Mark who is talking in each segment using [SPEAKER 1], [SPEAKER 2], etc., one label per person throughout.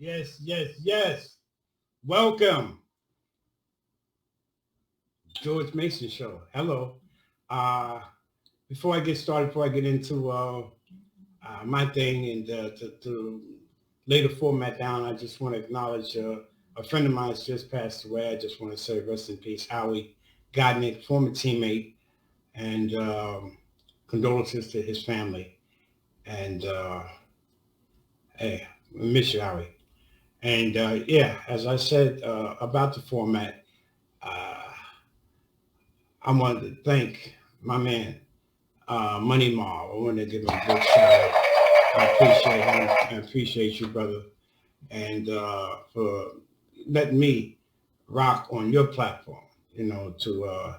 [SPEAKER 1] Yes, yes, yes. Welcome, George Mason Show. Hello. Uh, before I get started, before I get into my thing and to lay the format down, I just want to acknowledge a friend of mine has just passed away. I just want to say rest in peace, Howie Godnick, former teammate, and condolences to his family. And hey, I miss you, Howie. And yeah, as I said about the format, uh, I wanted to thank my man, Money Mar. I want to give him a big shout out. I appreciate him. I appreciate you, brother, and for letting me rock on your platform. To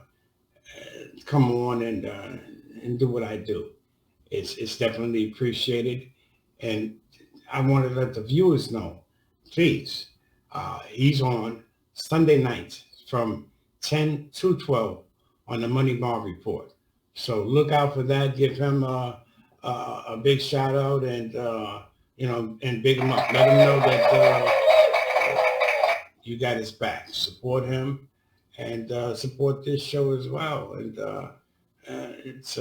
[SPEAKER 1] come on and do what I do. It's definitely appreciated, and I want to let the viewers know, please. He's on Sunday nights from 10 to 12 on the Money Bar Report. So look out for that. Give him a big shout out and and big him up. Let him know that you got his back. Support him and support this show as well. And it's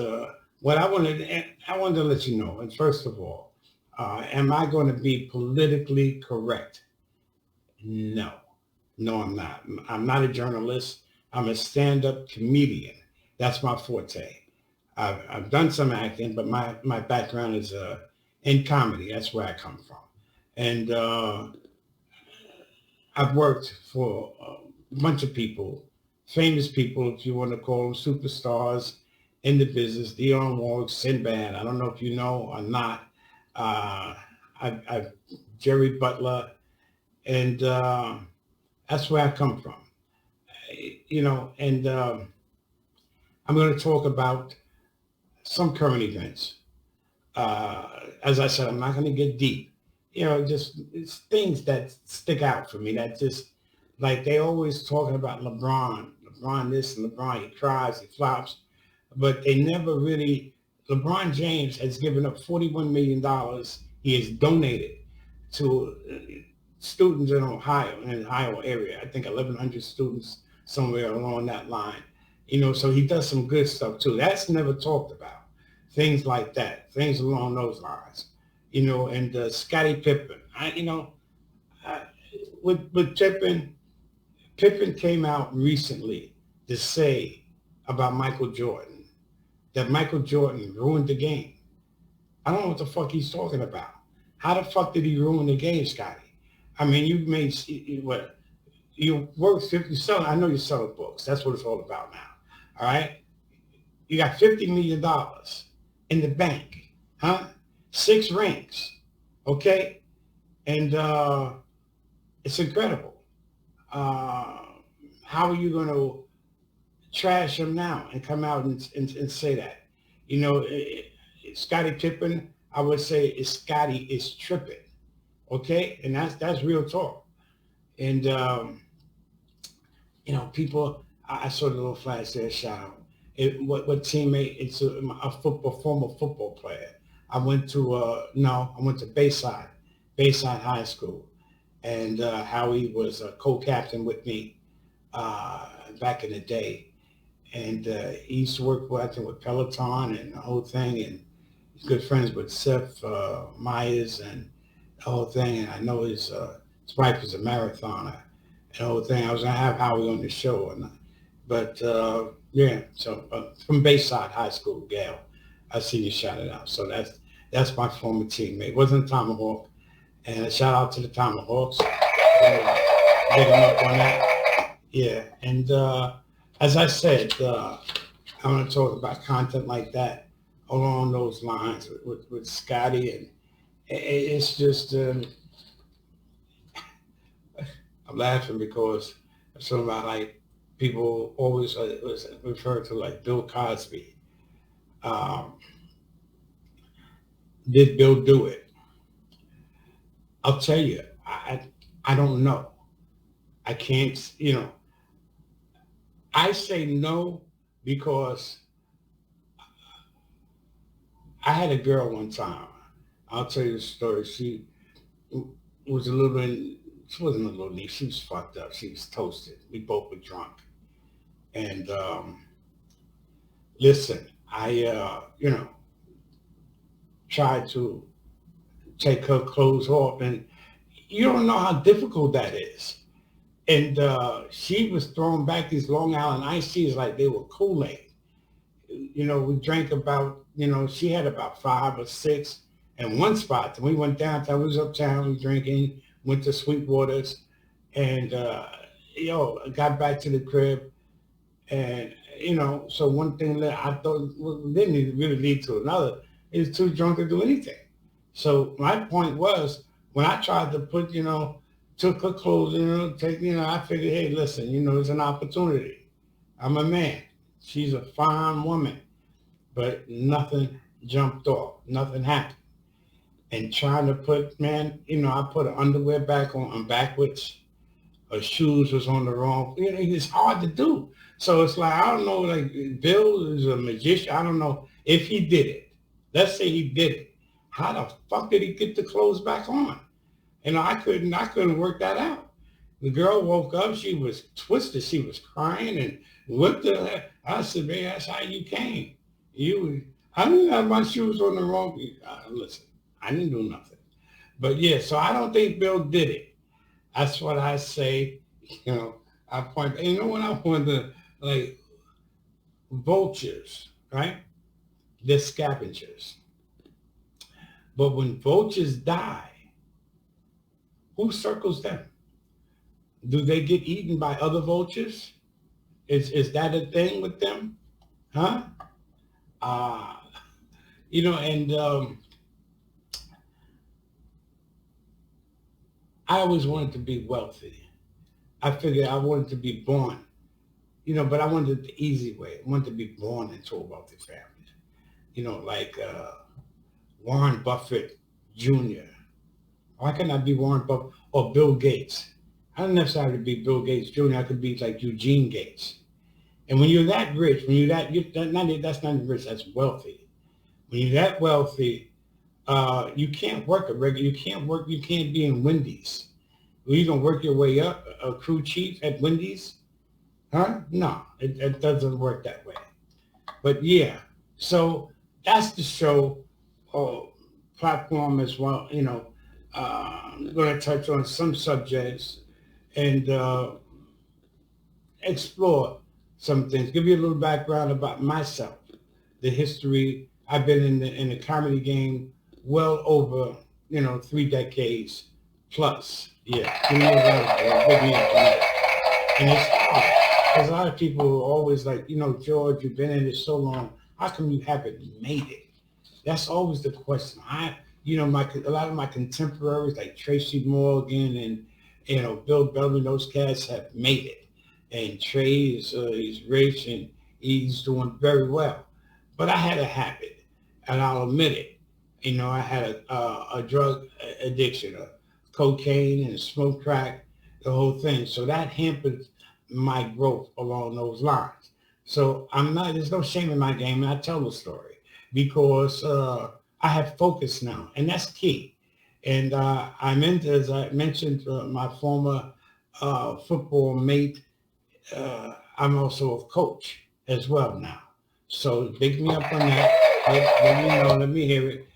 [SPEAKER 1] what I wanted to let you know. And first of all, am I going to be politically correct? No, no, I'm not. I'm not a journalist. I'm a stand-up comedian. That's my forte. I've done some acting, but my background is in comedy. That's where I come from. And I've worked for a bunch of people, famous people, if you want to call them superstars in the business. Dion Wall, Sinbad. I don't know if you know or not. Uh, I've Jerry Butler, and that's where I come from. And I'm going to talk about some current events. As I said, I'm not going to get deep. Just it's things that stick out for me. That just like they always talking about LeBron this and LeBron. He cries, he flops, but they never really. LeBron James has given up $41 million. He has donated to students in Ohio, in the Ohio area. I think 1,100 students somewhere along that line. So he does some good stuff too. That's never talked about. Things like that, things along those lines. And Scottie Pippen. I, with Pippen came out recently to say about Michael Jordan that Michael Jordan ruined the game. I don't know what the fuck he's talking about. How the fuck did he ruin the game, Scotty? I mean, you made what you work 50 selling. I know you're selling books. That's what it's all about now. All right. You got $50 million in the bank, huh? 6 rings. Okay. And it's incredible. Uh, how are you going to trash him now and come out and say that? Scottie Pippen, I would say Scotty is tripping. Okay. And that's real talk. And, people, I saw the little flash there, shout out. What teammate? It's a former football player. I went to Bayside High School, and Howie was a co-captain with me back in the day, and he used to work with, I think, with Peloton and the whole thing, and he's good friends with Seth Myers and the whole thing, and I know his wife is a marathoner and the whole thing. I was gonna have Howie on the show, but yeah. So from Bayside High School, Gail, I see you shout it out. So that's my former teammate. Wasn't a Tomahawk, and a shout out to the Tomahawks. Big them up on that. Yeah, and as I said, I want to talk about content like that along those lines with Scotty, and it's just I'm laughing because some of like people always was referred to like Bill Cosby. Um, did Bill do it? I'll tell you, I don't know. I can't, I say no because I had a girl one time. I'll tell you the story. was a little bit, she wasn't a little neat. She was fucked up. She was toasted. We both were drunk. And listen, I, tried to take her clothes off, and you don't know how difficult that is. And she was throwing back these Long Island iced teas like they were Kool-Aid. We drank about, she had about 5 or 6 in one spot. Then we went downtown, we was uptown, we drinking, went to Sweetwater's, and, got back to the crib. And, so one thing that I thought didn't really lead to another is too drunk to do anything. So my point was, when I tried to put, took her clothes, I figured, hey, listen, it's an opportunity. I'm a man. She's a fine woman, but nothing jumped off. Nothing happened. And trying to put, man, I put her underwear back on backwards. Her shoes was on the wrong. It's hard to do. So it's like, I don't know, like Bill is a magician. I don't know if he did it. Let's say he did it. How the fuck did he get the clothes back on? I couldn't work that out. The girl woke up, she was twisted, she was crying, and what the heck? I said, man, that's how you came. I didn't have my shoes on the wrong. Listen, I didn't do nothing. But yeah, so I don't think Bill did it. That's what I say. I point. When I want to, like, vultures, right? They're scavengers. But when vultures die, who circles them? Do they get eaten by other vultures? Is that a thing with them? Huh? Uh, and I always wanted to be wealthy. I figured I wanted to be born, but I wanted it the easy way. I wanted to be born into a wealthy family. Like Warren Buffett Jr. Why can't I be Warren Buffett or Bill Gates? I don't necessarily be Bill Gates Jr. I could be like Eugene Gates. And when you're that rich, that's not rich, that's wealthy. When you're that wealthy, you can't work you can't be in Wendy's. Well, you gonna work your way up, a crew chief at Wendy's? Huh? No, it doesn't work that way. But yeah, so that's the show platform as well. I'm going to touch on some subjects and explore some things. Give you a little background about myself, the history. I've been in the comedy game well over 3 decades plus. Yeah, give me a round of applause. Big me up on that. And it's hard because a lot of people are always like, George, you've been in it so long. How come you haven't made it? That's always the question. A lot of my contemporaries like Tracy Morgan and Bill Bellamy, those cats have made it. And Trey he's rich and he's doing very well. But I had a habit, and I'll admit it. I had a drug addiction, a cocaine and smoke crack, the whole thing. So that hampered my growth along those lines. So there's no shame in my game, and I tell the story because I have focus now, and that's key. And as I mentioned, my former football mate, I'm also a coach as well now. So pick me up on that. Let me know. Let me hear it.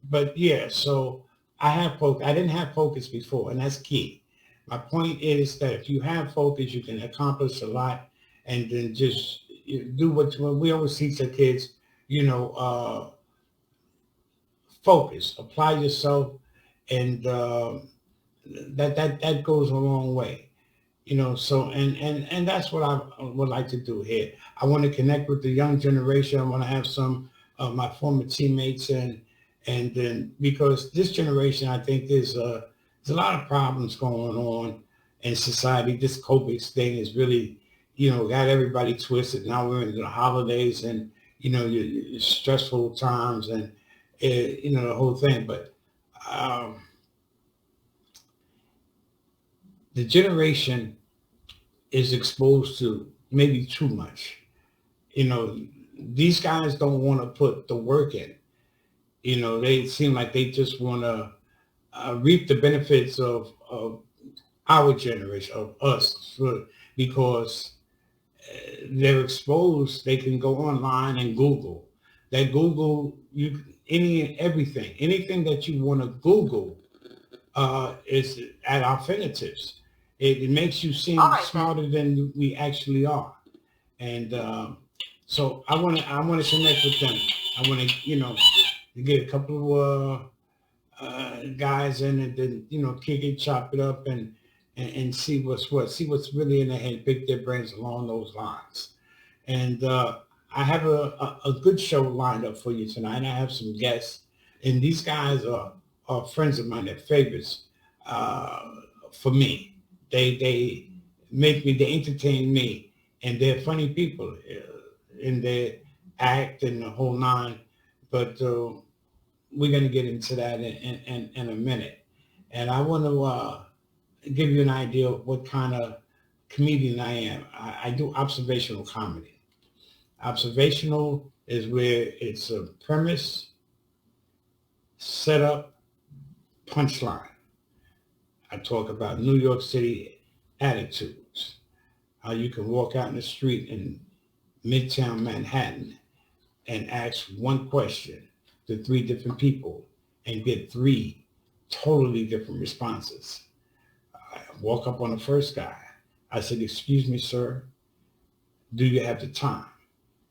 [SPEAKER 1] But yeah, so I have focus. I didn't have focus before, and that's key. My point is that if you have focus, you can accomplish a lot, and then just do what we always teach our kids. Focus, apply yourself, and that goes a long way. So and that's what I would like to do here. I want to connect with the young generation. I want to have some of my former teammates, and then because this generation, I think there's a lot of problems going on in society. This COVID thing is really, got everybody twisted. Now we're into the holidays and, your stressful times and, the whole thing. But the generation is exposed to maybe too much. These guys don't want to put the work in. They seem like they just want to reap the benefits of our generation, of us, because they're exposed. They can go online and Google. They Google you any and everything. Anything that you want to Google is at our fingertips. It makes you seem smarter than we actually are. And so I want to connect with them. I want to get a couple of guys in and then kick it, chop it up, and see what's what, see what's really in their head, pick their brains along those lines. And I have a good show lined up for you tonight. I have some guests, and these guys are friends of mine. They're favorites for me. They make me, they entertain me, and they're funny people in their act and the whole nine. But we're going to get into that in a minute. And I want to give you an idea of what kind of comedian I am. I do observational comedy. Observational is where it's a premise, setup, punchline. I talk about New York City attitudes, how you can walk out in the street in Midtown Manhattan and ask one question to three different people and get three totally different responses. I walk up on the first guy. I said, "Excuse me, sir, do you have the time?"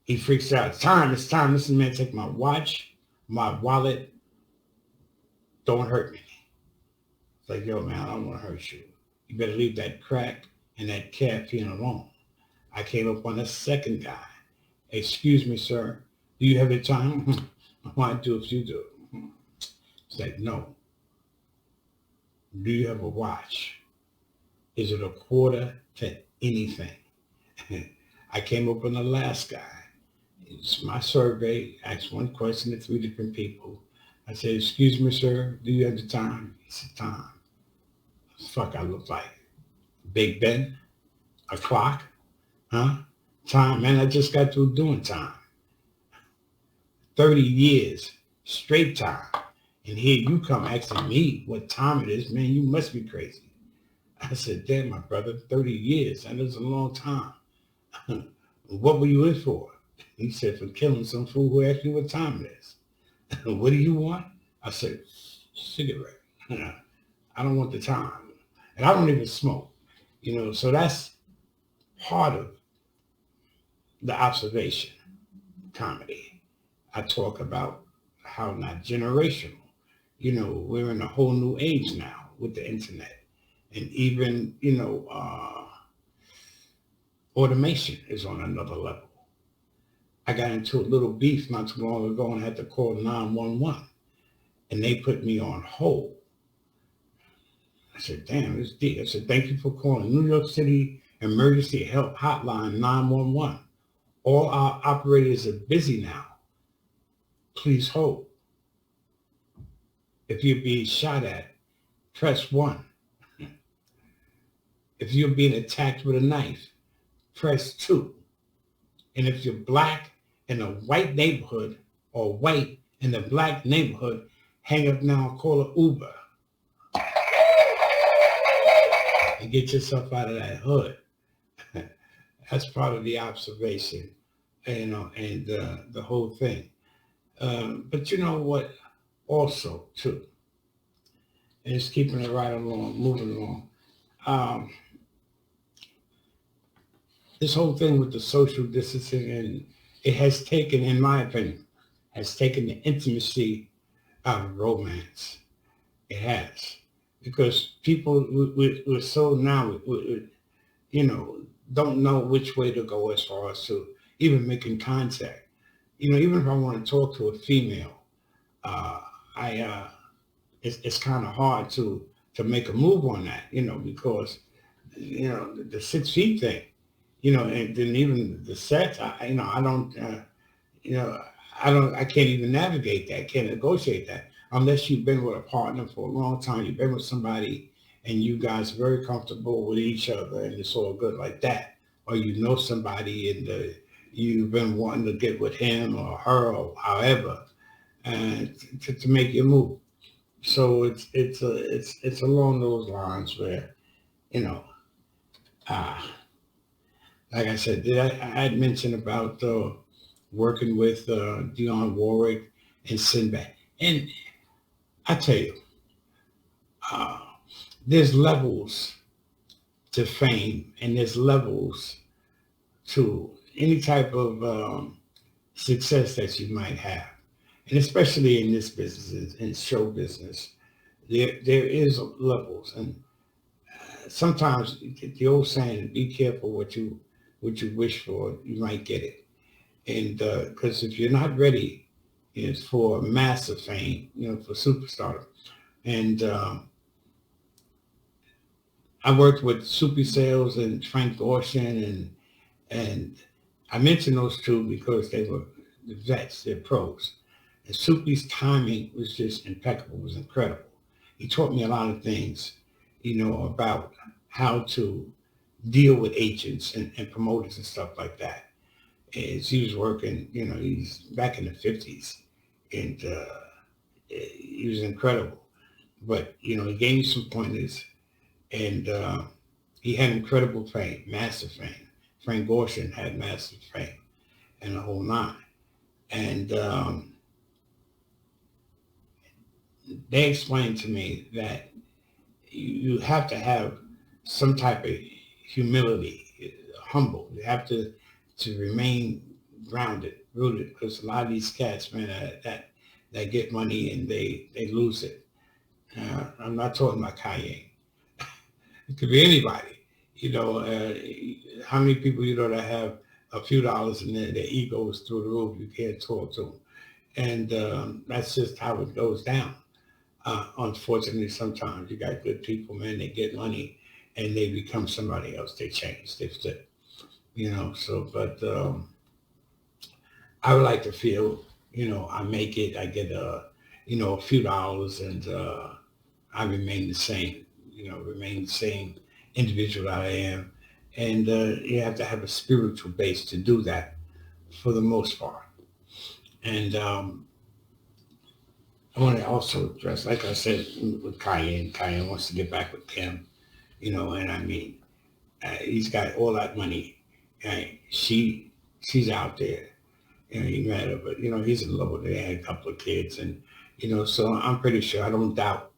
[SPEAKER 1] He freaks out. It's time. Listen, man, take my watch, my wallet. Don't hurt me. It's like, yo, man, I don't want to hurt you. You better leave that crack and that caffeine alone. I came up on the second guy. "Excuse me, sir, do you have the time?" "Why do if you do?" It's like, "No. Do you have a watch? Is it a quarter to anything?" I came up on the last guy. It's my survey. Asked one question to three different people. I said, "Excuse me, sir, do you have the time?" He said, "Time. Fuck, I look like Big Ben, a clock, huh? Time, man, I just got through doing time. 30 years, straight time. And here you come asking me what time it is, man, you must be crazy." I said, "Damn, my brother, 30 years, that is a long time. What were you in for?" He said, "For killing some fool who asked me what time it is." "What do you want?" I said, "Cigarette." I don't want the time. And I don't even smoke, so that's part of the observation comedy. I talk about how not generational. We're in a whole new age now with the internet. And even, automation is on another level. I got into a little beef not too long ago and had to call 911. And they put me on hold. I said, "Damn, it's deep." I said, "Thank you for calling New York City Emergency Help Hotline 911. All our operators are busy now. Please hold. If you're being shot at, press 1. If you're being attacked with a knife, press 2. And if you're black in a white neighborhood or white in a black neighborhood, hang up now and call an Uber and get yourself out of that hood." That's part of the observation, and the whole thing. But you know what? Also, too, and it's keeping it right along, moving along. This whole thing with the social distancing, and it has taken, in my opinion, has taken the intimacy out of romance. It has. Because people, we're so now, don't know which way to go as far as to even making contact. Even if I want to talk to a female, it's kind of hard to make a move on that, because, the 6 feet thing, and then even the sex, I can't even navigate that, can't negotiate that unless you've been with a partner for a long time, you've been with somebody and you guys are very comfortable with each other and it's all good like that. Or somebody and you've been wanting to get with him or her or however, and to make your move. So it's along those lines where, you know, uh, like I said, I had mentioned about working with Dionne Warwick and Sinbad. And I tell you, uh, there's levels to fame and there's levels to any type of success that you might have. And especially in this business, in show business, there is levels. And sometimes the old saying, be careful what you wish for, you might get it. And because if you're not ready, it's for massive fame, for superstardom. And I worked with Soupy Sales and Frank Gorshin, and I mentioned those two because they were the vets, they're pros. And Soupy's timing was just impeccable, was incredible. He taught me a lot of things, about how to deal with agents and promoters and stuff like that. As he was working, he's back in the 50s, and he was incredible. But, he gave me some pointers, and he had incredible fame, massive fame. Frank Gorshin had massive fame and the whole nine. And they explained to me that you have to have some type of humility, humble. You have to remain grounded, rooted, because a lot of these cats, man, that get money and they lose it. I'm not talking about Kanye. It could be anybody. How many people that have a few dollars and their ego is through the roof. You can't talk to them, and that's just how it goes down. Unfortunately, sometimes you got good people, man. They get money and they become somebody else. They change. They flip. So, but I would like to feel, I make it. I get a few dollars, and I remain the same. Remain the same individual that I am. And you have to have a spiritual base to do that for the most part. And I want to also address, like I said, with Cayenne. Cayenne wants to get back with Kim, and I mean, he's got all that money. And she's out there. He met her, but he's in love with her. They had a couple of kids, and so I'm pretty sure I don't doubt,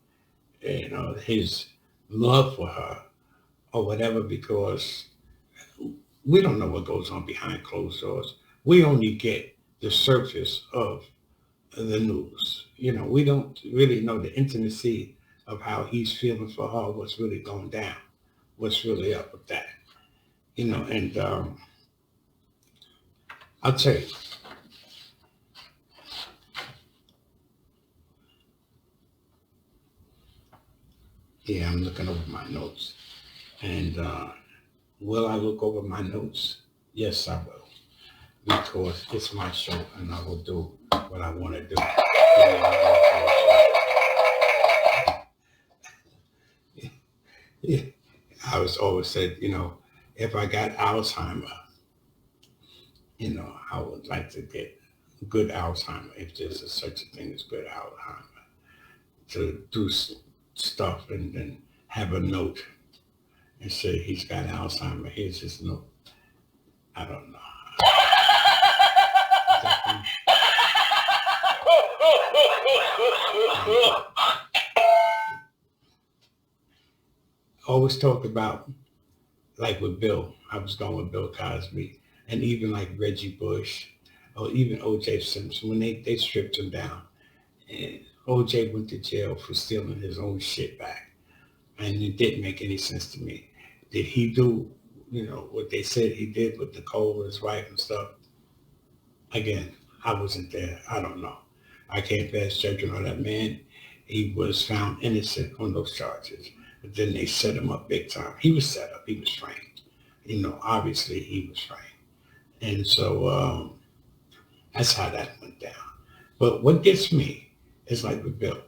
[SPEAKER 1] his love for her or whatever, because we don't know what goes on behind closed doors. We only get the surface of the news. We don't really know the intimacy of how he's feeling for her, what's really going down, what's really up with that. And I'll tell you, yeah, I'm looking over my notes. And will I look over my notes? Yes, I will. Because it's my show and I will do what I want to do. Yeah. I was always said, if I got Alzheimer, I would like to get good Alzheimer, if there's such a thing as good Alzheimer, to do stuff and then have a note and say he's got Alzheimer. Here's his note. I don't know. Always talk about, like with Bill, I was going with Bill Cosby, and even like Reggie Bush, or even O.J. Simpson, when they stripped him down. And O.J. went to jail for stealing his own shit back. And it didn't make any sense to me. Did he do, what they said he did with Nicole, his wife and stuff? Again, I wasn't there. I don't know. I can't pass judgment on that man. He was found innocent on those charges. But then they set him up big time. He was set up. He was framed. Obviously he was framed. And so that's how that went down. But what gets me is like with Bill.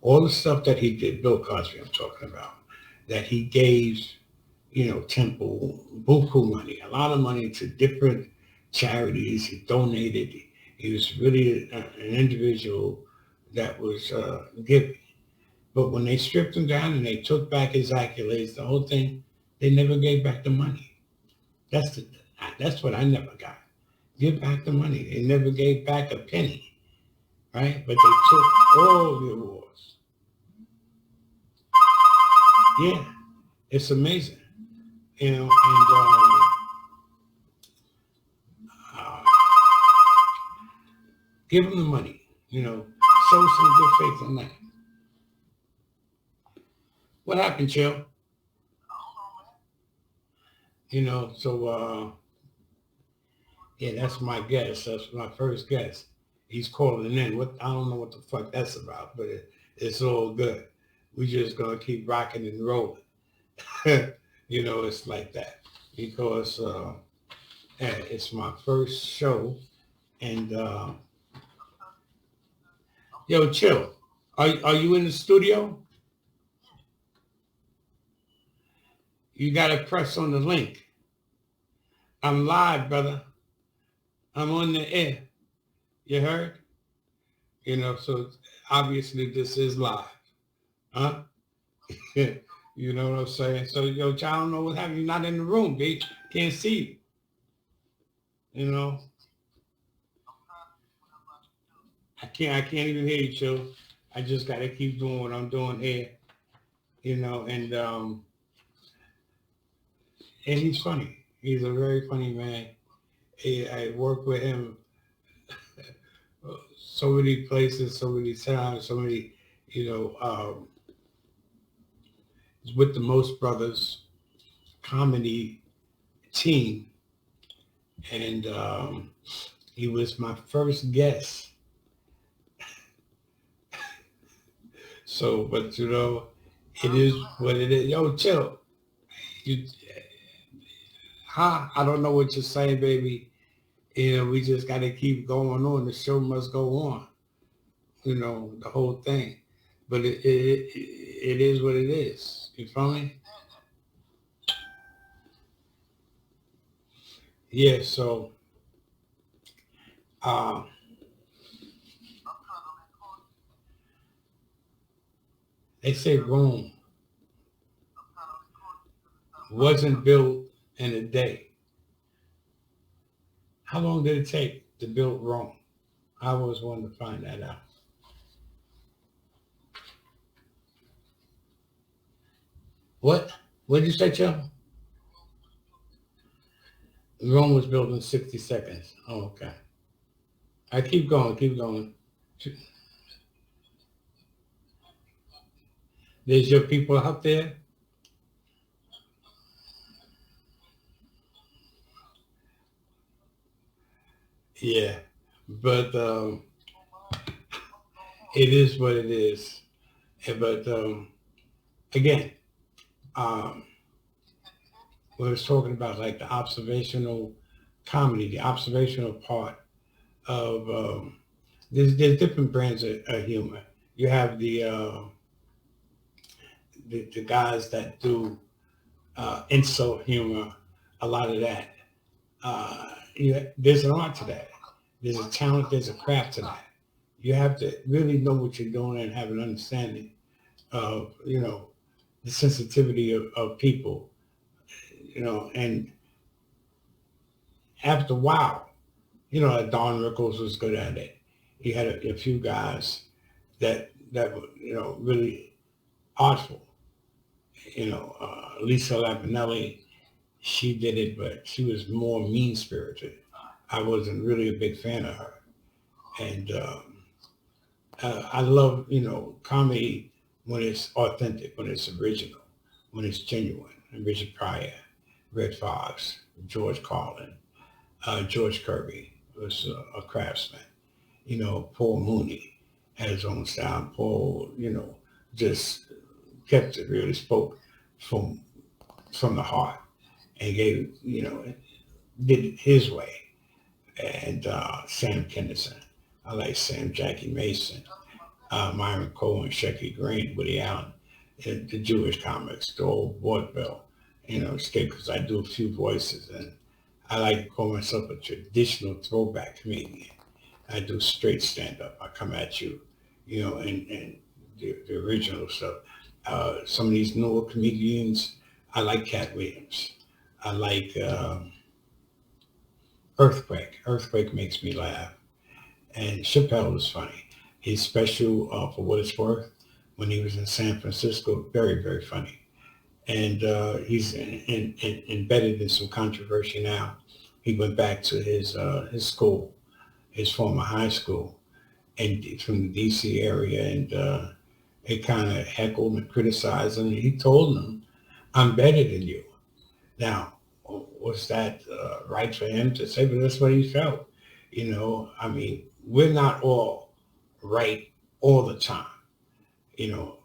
[SPEAKER 1] All the stuff that he did, Bill Cosby I'm talking about, that he gave, Temple buku money, a lot of money to different charities. He donated. He was really an individual that was giving. But when they stripped him down and they took back his accolades, the whole thing, they never gave back the money. That's what I never got. Give back the money. They never gave back a penny, right? But they took all the awards. Yeah, it's amazing, and uh, give them the money, show some good faith on that. What happened, Chill? So yeah, that's my guess. That's my first guess. He's calling in. What I don't know what the fuck that's about, but it's all good. We just gonna keep rocking and rolling. It's like that because it's my first show, and yo, Chill. Are you in the studio? You gotta press on the link. I'm live, brother. I'm on the air. You heard? So obviously this is live. Huh? You know what I'm saying? So, yo, I don't know what happened. You're not in the room, B. Can't see you. I can't even hear you, Chill. I just got to keep doing what I'm doing here, and he's funny. He's a very funny man. I work with him so many places, so many times, so many, with the Most Brothers comedy team. And he was my first guest. So, but it is what it is. Yo, Chill. I don't know what you're saying, baby. We just got to keep going on. The show must go on. The whole thing. But it is what it is. You feel me? Yeah. So, they say Rome wasn't built in a day. How long did it take to build Rome? I always wanted to find that out. What? What did you say, Joe? Rome was built in 60 seconds. Oh, okay. I keep going, keep going. There's your people out there. Yeah, but it is what it is. But again, um, we was talking about like the observational comedy, the observational part of there's different brands of humor. You have the guys that do insult humor, a lot of that. There's an art to that. There's a talent, there's a craft to that. You have to really know what you're doing and have an understanding of, the sensitivity of people, and after a while, Don Rickles was good at it. He had a few guys that were, really artful. Lisa Lampanelli, she did it, but she was more mean spirited. I wasn't really a big fan of her, and I love comedy when it's authentic, when it's original, when it's genuine. And Richard Pryor, Red Fox, George Carlin, George Kirby was a craftsman. Paul Mooney had his own style. Paul, just kept it, really spoke from the heart and gave, did it his way. And Sam Kinison. I like Sam Jackie Mason, Myron Cohen, Shecky Green, Woody Allen, and the Jewish comics, the old vaudeville, because I do a few voices, and I like to call myself a traditional throwback comedian. I do straight stand-up. I come at you, and the original stuff. Some of these newer comedians, I like Cat Williams. I like Earthquake. Earthquake makes me laugh. And Chappelle is funny. His special, For What It's Worth, when he was in San Francisco, very, very funny. And he's embedded in some controversy now. He went back to his school, his former high school, and from the D.C. area, and they kind of heckled and criticized him. He told them, "I'm better than you." Now, was that right for him to say? But that's what he felt. I mean, we're not all right all the time. You know,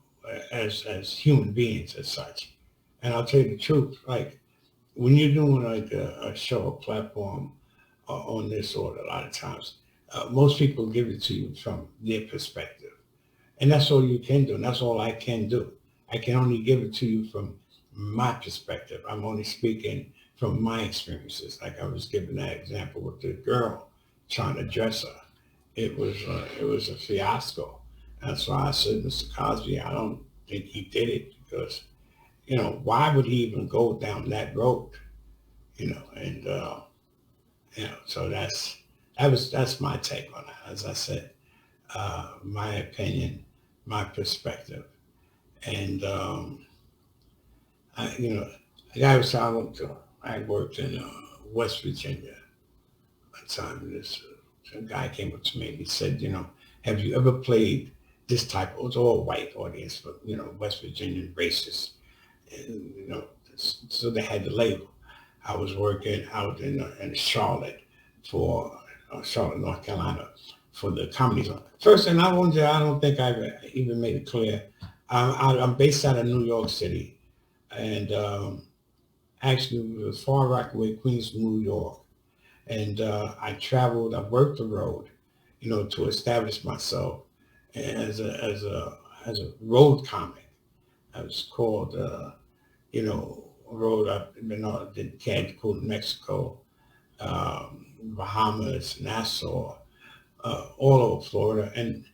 [SPEAKER 1] as human beings as such. And I'll tell you the truth, like when you're doing like a show, a platform on this order, a lot of times, most people give it to you from their perspective. And that's all you can do. And that's all I can do. I can only give it to you from my perspective. I'm only speaking from my experiences. Like I was giving that example with the girl trying to dress her. It was a fiasco. That's why I said, Mr. Cosby, I don't think he did it because, why would he even go down that road? And so that's my take on it. As I said, my opinion, my perspective, and the guy was telling me, I worked in West Virginia one time, and this guy came up to me and he said, have you ever played this type? It was all white audience, but West Virginian racist, and so they had the label. I was working out in Charlotte for Charlotte, North Carolina, for the comedy zone. First, and I don't think I even made it clear. I'm based out of New York City, and actually it was Far Rockaway, Queens, New York. And I worked the road, to establish myself as a road comic. I was called, road up, did Cancun, Mexico, Bahamas, Nassau, all over Florida. And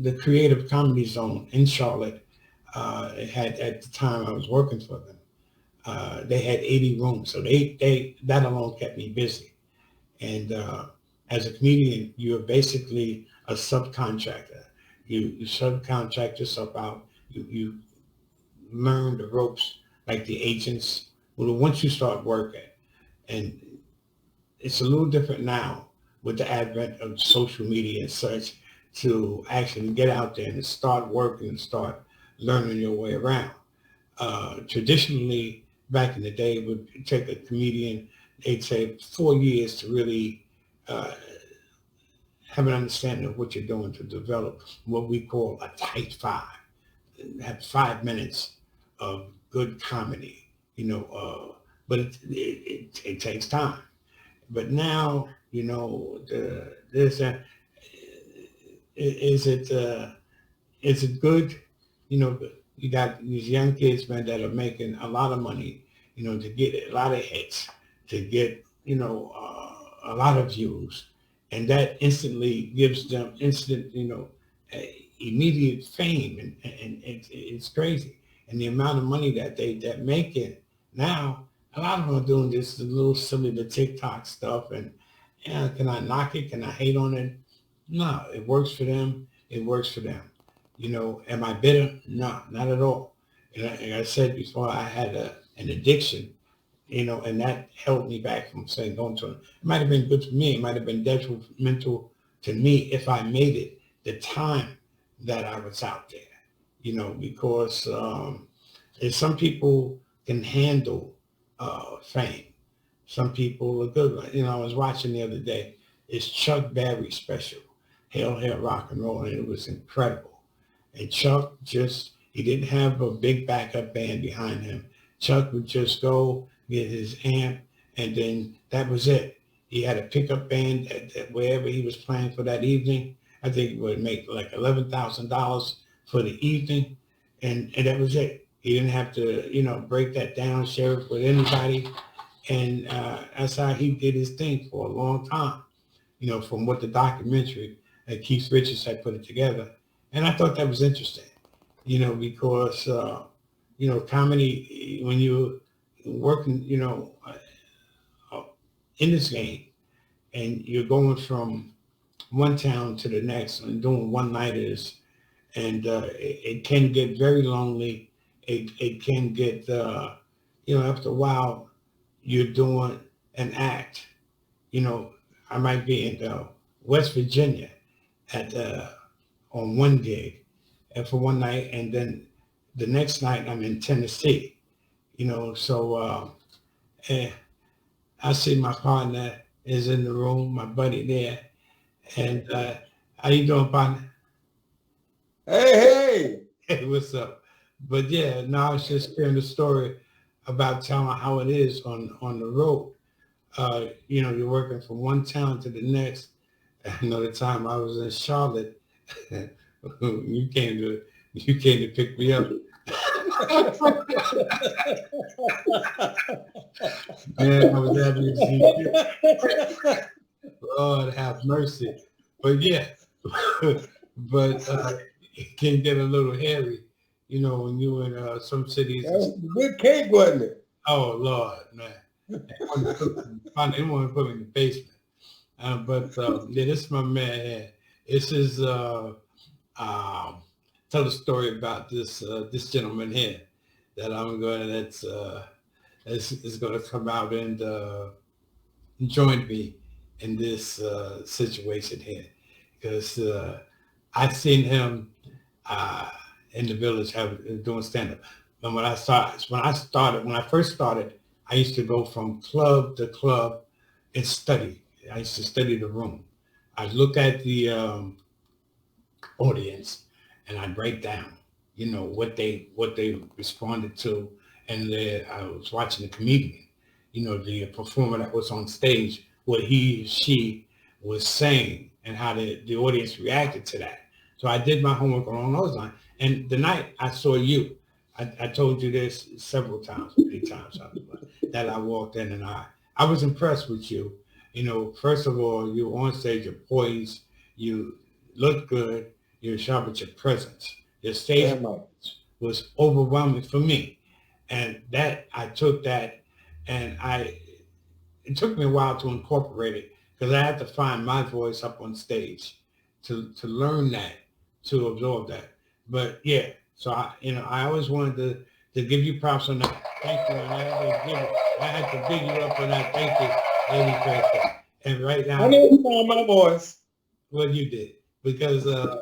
[SPEAKER 1] the Creative Comedy Zone in Charlotte, had, at the time I was working for them, they had 80 rooms. So that alone kept me busy. And as a comedian, you're basically a subcontractor. You subcontract yourself out. You learn the ropes like the agents. Well, once you start working, and it's a little different now with the advent of social media and such, to actually get out there and start working and start learning your way around. Traditionally, back in the day, it would take a comedian, they'd say 4 years to really have an understanding of what you're doing to develop what we call a tight five. Have 5 minutes of good comedy, but it takes time. But now, is it good? You got these young kids, man, that are making a lot of money, to get a lot of hits, to get, a lot of views. And that instantly gives them immediate fame. And it's crazy. And the amount of money that they're making now, a lot of them are doing this little silly, the TikTok stuff. And can I knock it? Can I hate on it? No, it works for them. It works for them. Am I bitter? No, not at all. And like I said before, I had an addiction, and that held me back from saying going to it. It might have been good for me. It might have been detrimental to me if I made it the time that I was out there, because and some people can handle fame. Some people are good. I was watching the other day. It's Chuck Berry special, Hail, Hail, Rock and Roll, and it was incredible. And Chuck he didn't have a big backup band behind him. Chuck would just go get his amp, and then that was it. He had a pickup band at wherever he was playing for that evening. I think it would make like $11,000 for the evening, and that was it. He didn't have to, break that down, share it with anybody. And that's how he did his thing for a long time, from what the documentary that Keith Richards had put it together. And I thought that was interesting. because comedy, when you working, in this game, and you're going from one town to the next and doing one-nighters, and it can get very lonely. It can get, after a while, you're doing an act. You know, I might be in West Virginia at on one gig, and for one night, and then the next night I'm in Tennessee. So and I see my partner is in the room, my buddy there, and how you doing, partner?
[SPEAKER 2] Hey,
[SPEAKER 1] Hey, what's up? But yeah, now it's just sharing the story about telling how it is on the road. You're working from one town to the next. I know the time I was in Charlotte, you came to pick me up. Man, I was happy to see you. Lord have mercy. But yeah, but it can get a little hairy, when you in some cities.
[SPEAKER 2] that was a good cake, wasn't it?
[SPEAKER 1] Oh Lord, man, they want to put me in the basement. But yeah, this is my man here. This is um, tell the story about this gentleman here that I'm going that's is going to come out and join me in this situation here because I've seen him uh, in the village doing stand up. And when I first started, I used to go from club to club and study. I used to study the room. I look at the audience and I break down, what they responded to, and I was watching the comedian, the performer that was on stage, what he or she was saying, and how the audience reacted to that. So I did my homework along those lines. And the night I saw you, I told you this several times, many times, that I walked in and I was impressed with you. First of all, you were on stage, you're poised, you looked good, you're sharp with your presence. Your stage
[SPEAKER 2] Damn right.
[SPEAKER 1] was overwhelming for me. And that I took that and it took me a while to incorporate it because I had to find my voice up on stage to learn that, to absorb that. But yeah, so I always wanted to give you props on that. Thank you. And I had to big you up on that. Thank you, Eddie Craig. And right
[SPEAKER 2] I
[SPEAKER 1] now,
[SPEAKER 2] never found my voice.
[SPEAKER 1] what you did, because I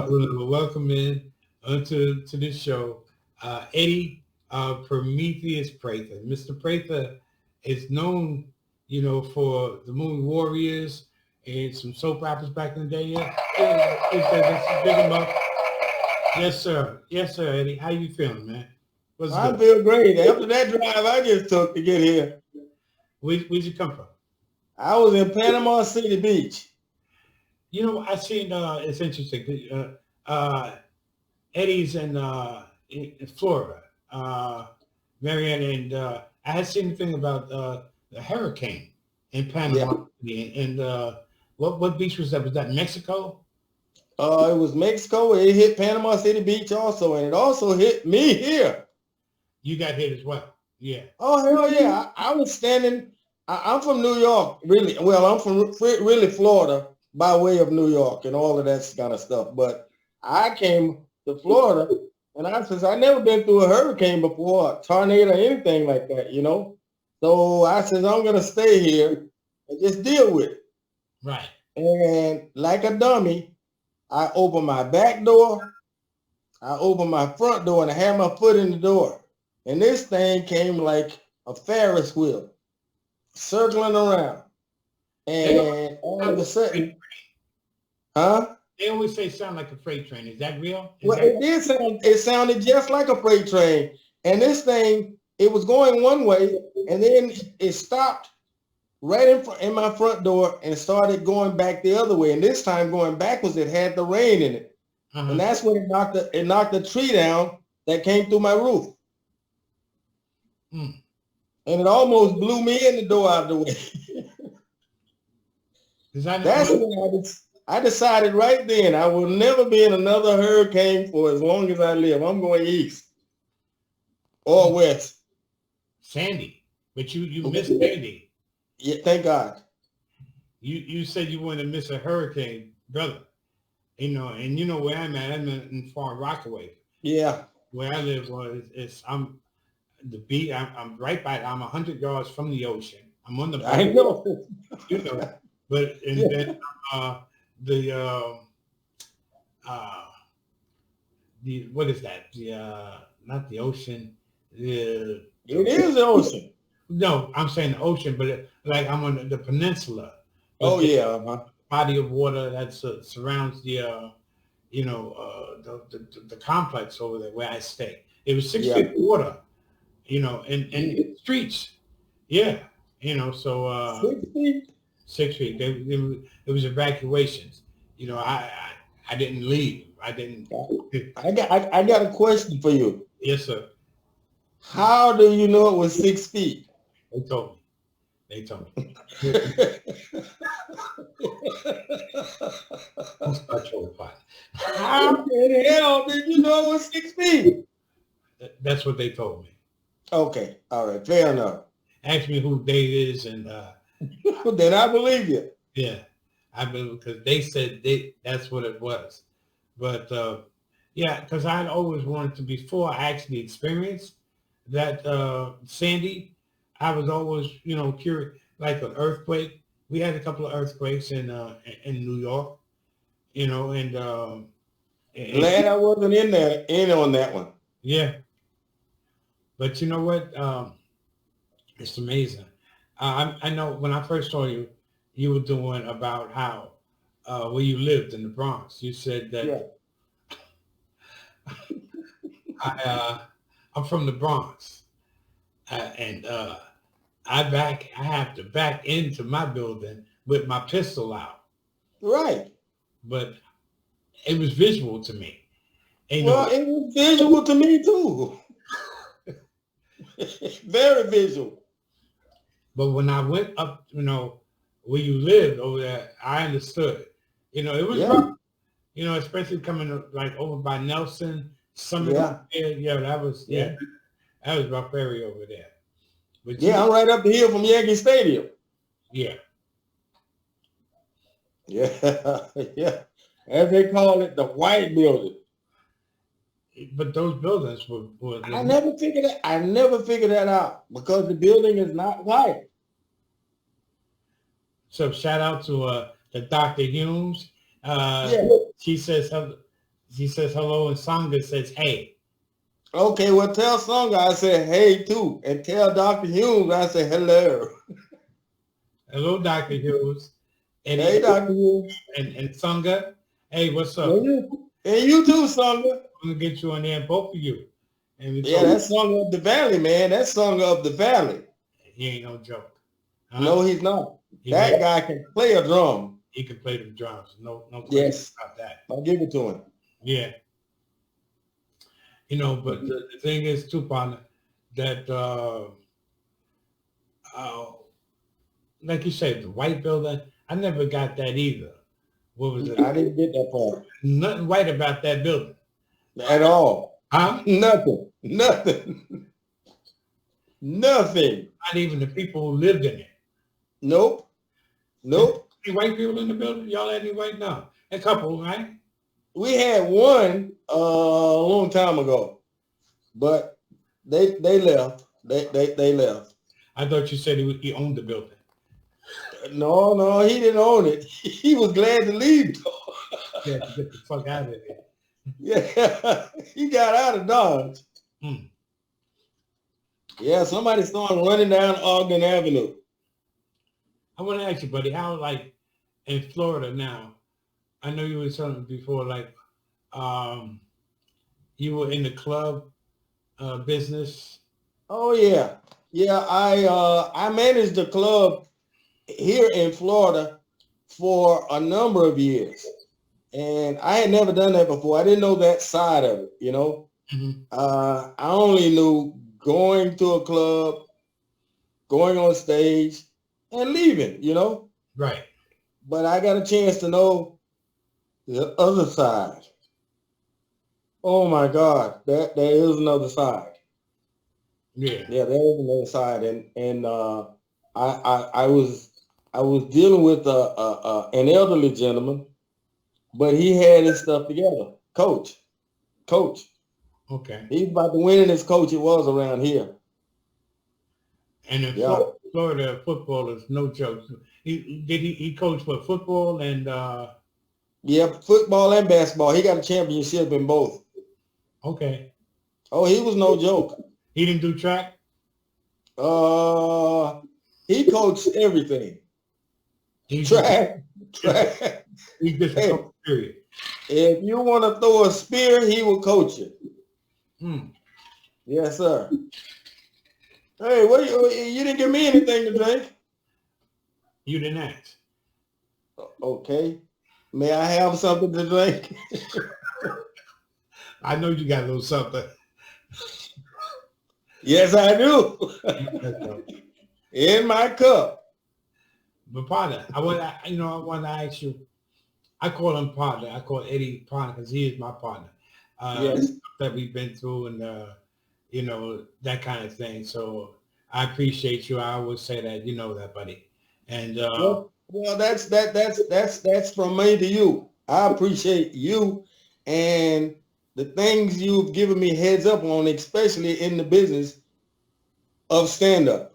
[SPEAKER 1] would welcome in to this show Eddie Prometheus Prather. Mr. Prather is known, for the movie Warriors and some soap operas back in the day. Let's big him up. Yes, sir. Yes, sir, Eddie. How you feeling, man? What's
[SPEAKER 2] I
[SPEAKER 1] good?
[SPEAKER 2] feel great. After that drive I just took to get here,
[SPEAKER 1] Where'd you come from?
[SPEAKER 2] I was in Panama City Beach.
[SPEAKER 1] I seen it's interesting. Eddie's in Florida, Mariana, and I had seen the thing about the hurricane in
[SPEAKER 2] Yeah.
[SPEAKER 1] Panama. And what beach was that? Was that Mexico?
[SPEAKER 2] It was Mexico. It hit Panama City Beach also, and it also hit me here.
[SPEAKER 1] You got hit as well. Yeah.
[SPEAKER 2] Oh hell yeah! I was standing. I'm from New York, really. Well, I'm from really Florida by way of New York and all of that kind of stuff. But I came to Florida, and I never been through a hurricane before, a tornado, or anything like that. So I says I'm gonna stay here and just deal with it.
[SPEAKER 1] Right.
[SPEAKER 2] And like a dummy, I opened my back door, I opened my front door, and I had my foot in the door. And this thing came like a Ferris wheel, circling around.
[SPEAKER 1] They always
[SPEAKER 2] And all
[SPEAKER 1] sound
[SPEAKER 2] of a
[SPEAKER 1] like a freight
[SPEAKER 2] sudden,
[SPEAKER 1] train.
[SPEAKER 2] huh?
[SPEAKER 1] They always say sound like a freight train. Is that real? Is
[SPEAKER 2] Well,
[SPEAKER 1] that
[SPEAKER 2] it did sound, it sounded just like a freight train. And this thing, it was going one way, and then it stopped right in my front door and started going back the other way. And this time going backwards, it had the rain in it. And
[SPEAKER 1] uh-huh.
[SPEAKER 2] that's when it knocked the tree down that came through my roof.
[SPEAKER 1] Mm.
[SPEAKER 2] And it almost blew me in the door out of the way.
[SPEAKER 1] Is that
[SPEAKER 2] That's when I was. I decided right then I will never be in another hurricane for as long as I live. I'm going east or west.
[SPEAKER 1] Sandy, but you missed Sandy.
[SPEAKER 2] Yeah, thank God.
[SPEAKER 1] You said you wanted to miss a hurricane, brother. And you know where I'm at. I'm in Far Rockaway.
[SPEAKER 2] Yeah.
[SPEAKER 1] Where I live I'm the beach. I'm right by. I'm 100 yards from the ocean. I'm on the boat.
[SPEAKER 2] I know.
[SPEAKER 1] But and
[SPEAKER 2] Yeah.
[SPEAKER 1] then the uh, the what is that? The not the ocean.
[SPEAKER 2] It is the ocean.
[SPEAKER 1] No, I'm saying the ocean, but like I'm on the peninsula. But
[SPEAKER 2] Oh yeah. Uh-huh.
[SPEAKER 1] body of water that surrounds the complex over there where I stay. It was 6 feet of water, and streets. Yeah, so
[SPEAKER 2] 6 feet.
[SPEAKER 1] 6 feet. It was evacuations. I didn't leave. I didn't.
[SPEAKER 2] I got a question for you.
[SPEAKER 1] Yes, sir.
[SPEAKER 2] How do you know it was 6 feet?
[SPEAKER 1] They told me.
[SPEAKER 2] How the hell did you know it was 6 feet?
[SPEAKER 1] That's what they told me.
[SPEAKER 2] Okay, all right, fair enough.
[SPEAKER 1] Ask me who Dave is, and
[SPEAKER 2] then I believe you.
[SPEAKER 1] Yeah, I believe because they said that's what it was. But yeah, because I'd always wanted to before I actually experienced that Sandy. I was always curious, like an earthquake. We had a couple of earthquakes in New York, and
[SPEAKER 2] Glad I wasn't in on that one.
[SPEAKER 1] Yeah, but you know what? It's amazing. I know when I first saw you, you were doing about how where you lived in the Bronx. You said that I'm from the Bronx, and I have to back into my building with my pistol out.
[SPEAKER 2] Right.
[SPEAKER 1] But it was visual to me.
[SPEAKER 2] It was visual to me too. Very visual.
[SPEAKER 1] But when I went up, where you lived over there, I understood. It was rough. Especially coming like over by Nelson, Summit. Yeah, that was rough area over there. But
[SPEAKER 2] I'm right up the hill from Yankee Stadium.
[SPEAKER 1] Yeah.
[SPEAKER 2] Yeah, yeah. As they call it, the white building.
[SPEAKER 1] But those buildings were
[SPEAKER 2] I never figured that out because the building is not white.
[SPEAKER 1] So shout out to the Dr. Humes. She says hello, and Sangha says hey.
[SPEAKER 2] Okay, well tell Sangha I said hey too, and tell Dr. Humes I said hello.
[SPEAKER 1] Hello, Dr. Humes. And
[SPEAKER 2] hey, Dr. Humes.
[SPEAKER 1] And Sangha, hey, what's up?
[SPEAKER 2] And you too, Sangha.
[SPEAKER 1] I'm gonna get you on there, both of you. And
[SPEAKER 2] that's Sangha of the Valley, man. That's Sangha of the Valley.
[SPEAKER 1] He ain't no joke.
[SPEAKER 2] No, he's not. That guy can play a drum.
[SPEAKER 1] He can play the drums. No question about that.
[SPEAKER 2] I'll give it to him.
[SPEAKER 1] Yeah. But the thing is too, partner, that like you said, the white building, I never got that either. What was it?
[SPEAKER 2] I didn't get that part.
[SPEAKER 1] Nothing white about that building.
[SPEAKER 2] At all.
[SPEAKER 1] Huh?
[SPEAKER 2] Nothing. Nothing. Nothing.
[SPEAKER 1] Not even the people who lived in it.
[SPEAKER 2] Nope.
[SPEAKER 1] Any white people in the building? Y'all had any white? No. A couple, right?
[SPEAKER 2] We had one a long time ago, but they left. They left.
[SPEAKER 1] I thought you said he owned the building.
[SPEAKER 2] No, he didn't own it. He was glad to leave.
[SPEAKER 1] Yeah, to get the fuck out of there.
[SPEAKER 2] Yeah, he got out of Dodge. Yeah, somebody started running down Ogden Avenue.
[SPEAKER 1] I want to ask you, buddy, how like in Florida now? I know you were telling me before, like you were in the club business.
[SPEAKER 2] Oh yeah. I managed a club here in Florida for a number of years, and I had never done that before. I didn't know that side of it.
[SPEAKER 1] Mm-hmm.
[SPEAKER 2] I only knew going to a club, going on stage, and leaving.
[SPEAKER 1] Right.
[SPEAKER 2] But I got a chance to know The other side. Oh my God, there is another side.
[SPEAKER 1] Yeah.
[SPEAKER 2] Yeah, there is another side, and I was dealing with an elderly gentleman, but he had his stuff together. Coach.
[SPEAKER 1] Okay.
[SPEAKER 2] He's about the winningest coach it was around here.
[SPEAKER 1] And in
[SPEAKER 2] Yeah.
[SPEAKER 1] Florida, football is no joke. He coached for football and
[SPEAKER 2] Yeah, football and basketball. He got a championship in both.
[SPEAKER 1] okay.
[SPEAKER 2] Oh, he was no joke.
[SPEAKER 1] He didn't do track?
[SPEAKER 2] He coached everything.
[SPEAKER 1] He's
[SPEAKER 2] Track.
[SPEAKER 1] He's just a
[SPEAKER 2] Hey,
[SPEAKER 1] coach, period.
[SPEAKER 2] if you want to throw a spear, he will coach you.
[SPEAKER 1] Hmm.
[SPEAKER 2] Yes, sir. Hey, what you didn't give me anything to drink.
[SPEAKER 1] You didn't ask.
[SPEAKER 2] Okay. May I have something to drink?
[SPEAKER 1] I know you got a little something.
[SPEAKER 2] Yes, I do. In my cup.
[SPEAKER 1] But partner, I want to ask you. I call him partner. I call Eddie partner because he is my partner.
[SPEAKER 2] Yes.
[SPEAKER 1] That we've been through and that kind of thing. So I appreciate you. I always say that, that, buddy. And
[SPEAKER 2] Well, that's from me to you. I appreciate you and the things you've given me heads up on, especially in the business of stand-up,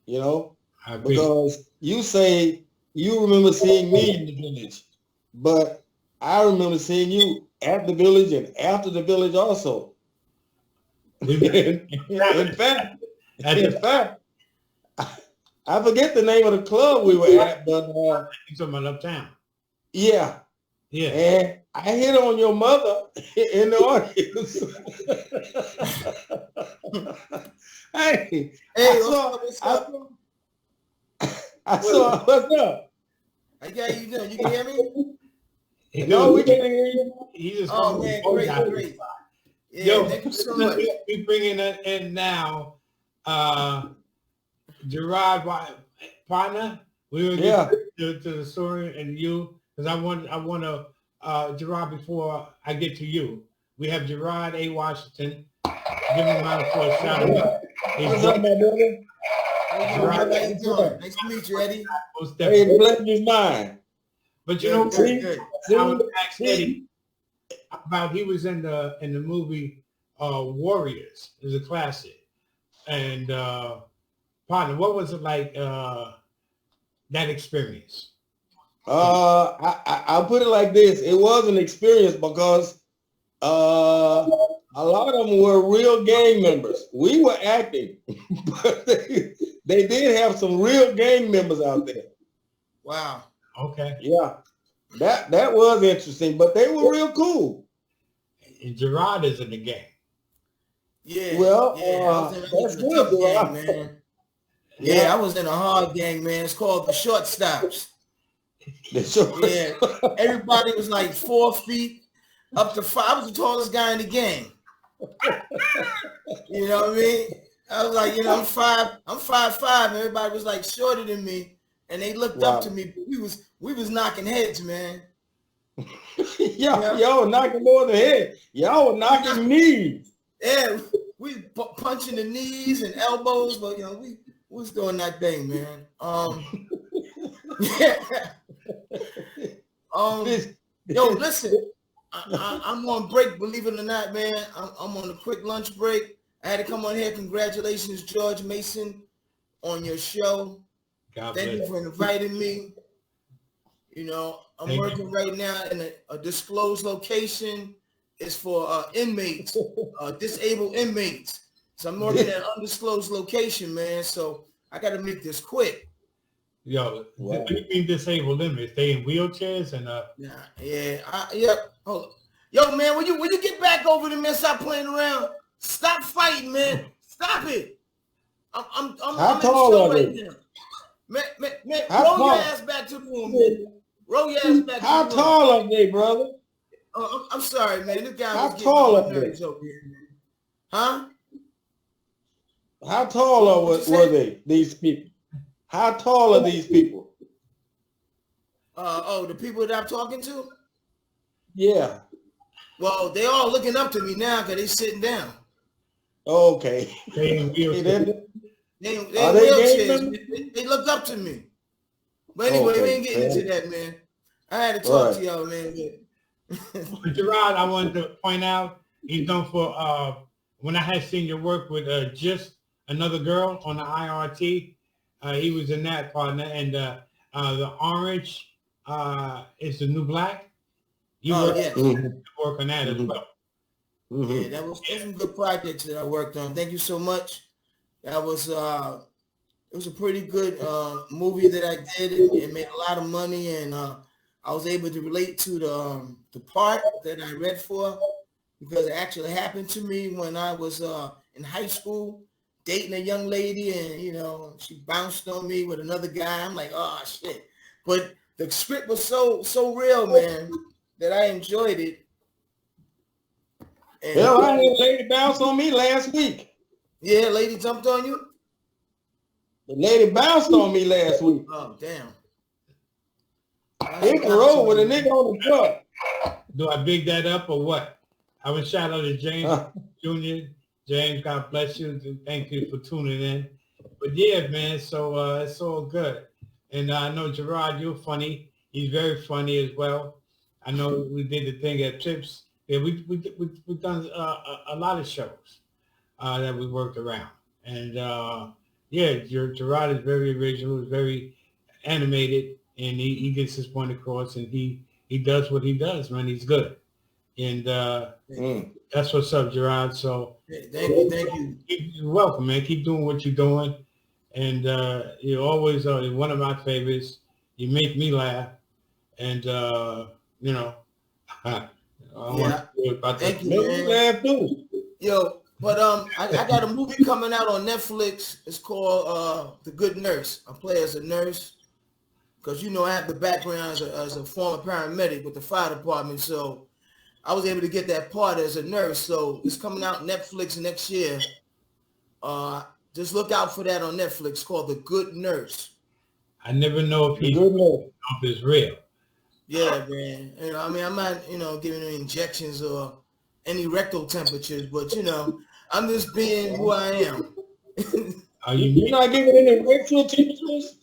[SPEAKER 1] I appreciate.
[SPEAKER 2] because you say you remember seeing me in the village, but I remember seeing you at the village and after the village also. In fact, I forget the name of the club we were at, but
[SPEAKER 1] You talking about uptown?
[SPEAKER 2] yeah.
[SPEAKER 1] Yeah.
[SPEAKER 2] And I hit on your mother in the audience. Hey,
[SPEAKER 3] what's up?
[SPEAKER 2] What's up?
[SPEAKER 3] How you doing? You can hear me?
[SPEAKER 2] No, we can't hear you.
[SPEAKER 1] He just
[SPEAKER 3] man, great. Yeah,
[SPEAKER 1] Yo,
[SPEAKER 3] thank you so much.
[SPEAKER 1] We bringing in now, Gerard partner. We're gonna get to the story and you because I want to Gerard before I get to you. We have Gerard A. Washington. Give him a round of applause. Shout him out.
[SPEAKER 2] What's up, my brother?
[SPEAKER 3] Gerard, how you doing? Nice to meet you, Eddie.
[SPEAKER 2] Hey, the pleasure is mine.
[SPEAKER 1] But
[SPEAKER 3] good.
[SPEAKER 1] I would ask Eddie about he was in the movie Warriors. It was a classic. And partner, what was it like that experience?
[SPEAKER 2] I'll put it like this. It was an experience because a lot of them were real gang members. We were acting, but they did have some real gang members out there.
[SPEAKER 3] Wow.
[SPEAKER 1] Okay.
[SPEAKER 2] Yeah. That was interesting, but they were real cool.
[SPEAKER 1] And Gerard is in the game.
[SPEAKER 2] Yeah. Well,
[SPEAKER 3] that's good, gang, man. Yeah, I was in a hard gang, man. It's called the Shortstops. Yeah, everybody was like 4 feet up to 5. I was the tallest guy in the gang. You know what I mean? I was like, I'm 5'5", and everybody was like shorter than me, and they looked up to me. We was knocking heads, man.
[SPEAKER 2] Y'all were knocking more than head. Y'all were knocking knees.
[SPEAKER 3] Yeah, we punching the knees and elbows, but we was doing that thing, man. Yo, listen, I'm on break, believe it or not, man. I'm on a quick lunch break. I had to come on here. Congratulations, George Mason, on your show. Thank you for inviting me. I'm working right now in a disclosed location. It's for inmates, disabled inmates. So I'm working at an undisclosed location, man. So I got to make this quick.
[SPEAKER 1] Yo, what do you mean disabled inmates? They in wheelchairs and
[SPEAKER 3] Hold on. Yo, man, when you get back over there, man, stop playing around. Stop fighting, man. Stop it. I'm
[SPEAKER 2] How tall are they?
[SPEAKER 3] Right now. Man, roll your ass back to the room, man. Roll your ass back to the room.
[SPEAKER 2] How tall are they, brother?
[SPEAKER 3] I'm sorry, man. This guy
[SPEAKER 2] was tall are they?
[SPEAKER 3] Over here, man. Huh?
[SPEAKER 2] How tall were they, these people? How tall are these people?
[SPEAKER 3] The people that I'm talking to?
[SPEAKER 2] Yeah.
[SPEAKER 3] Well, they all looking up to me now because they sitting down.
[SPEAKER 2] Okay.
[SPEAKER 1] They in wheelchairs.
[SPEAKER 3] They in
[SPEAKER 2] Are they gang
[SPEAKER 3] wheelchairs.
[SPEAKER 2] members?
[SPEAKER 3] They looked up to me. But anyway, we
[SPEAKER 2] Okay.
[SPEAKER 3] ain't getting into that, man. I had to
[SPEAKER 2] All
[SPEAKER 3] talk
[SPEAKER 2] right.
[SPEAKER 3] to y'all, man.
[SPEAKER 1] But Gerard, I wanted to point out, he's known for, when I had seen your work with Just Another Girl on the IRT, he was in that partner. And the Orange is the New Black. You
[SPEAKER 3] Oh, yeah.
[SPEAKER 1] work on that as well.
[SPEAKER 3] Yeah, that was some good projects that I worked on. Thank you so much. That was it was a pretty good movie that I did. It made a lot of money, and I was able to relate to the part that I read for because it actually happened to me when I was in high school, dating a young lady, and you know she bounced on me with another guy. I'm like, oh shit! But the script was so real, man, that I enjoyed it. And
[SPEAKER 2] Hell, I had a lady bounce on me last week.
[SPEAKER 3] yeah, lady jumped on you.
[SPEAKER 2] The lady bounced on me last week.
[SPEAKER 3] Oh damn!
[SPEAKER 2] Hit the road with a nigga on the truck.
[SPEAKER 1] Do I big that up or what? I would shout out to James Jr. James, God bless you. Thank you for tuning in. But yeah, man, so it's all good. And I know Gerard, you're funny. He's very funny as well. I know we did the thing at Trips. Yeah, we've done a lot of shows that we worked around. And yeah, Gerard is very original, is very animated, and he gets his point across, and he does what he does, man. He's good. And that's what's up, Gerard. So
[SPEAKER 3] thank you.
[SPEAKER 1] You're welcome, man. Keep doing what you're doing. And you're always one of my favorites. You make me laugh. And, you know,
[SPEAKER 3] thank you, man.
[SPEAKER 2] Laugh too.
[SPEAKER 3] Yo, but I got a movie coming out on Netflix. It's called The Good Nurse. I play as a nurse because, you know, I have the background as a former paramedic with the fire department. So I was able to get that part as a nurse. So it's coming out Netflix next year. Just look out for that on Netflix. It's called The Good Nurse.
[SPEAKER 1] I never know if it's real.
[SPEAKER 3] Yeah, man. You know, I mean, I'm not, you know, giving any injections or any rectal temperatures, but you know, I'm just being who I am.
[SPEAKER 2] You're not giving any rectal temperatures?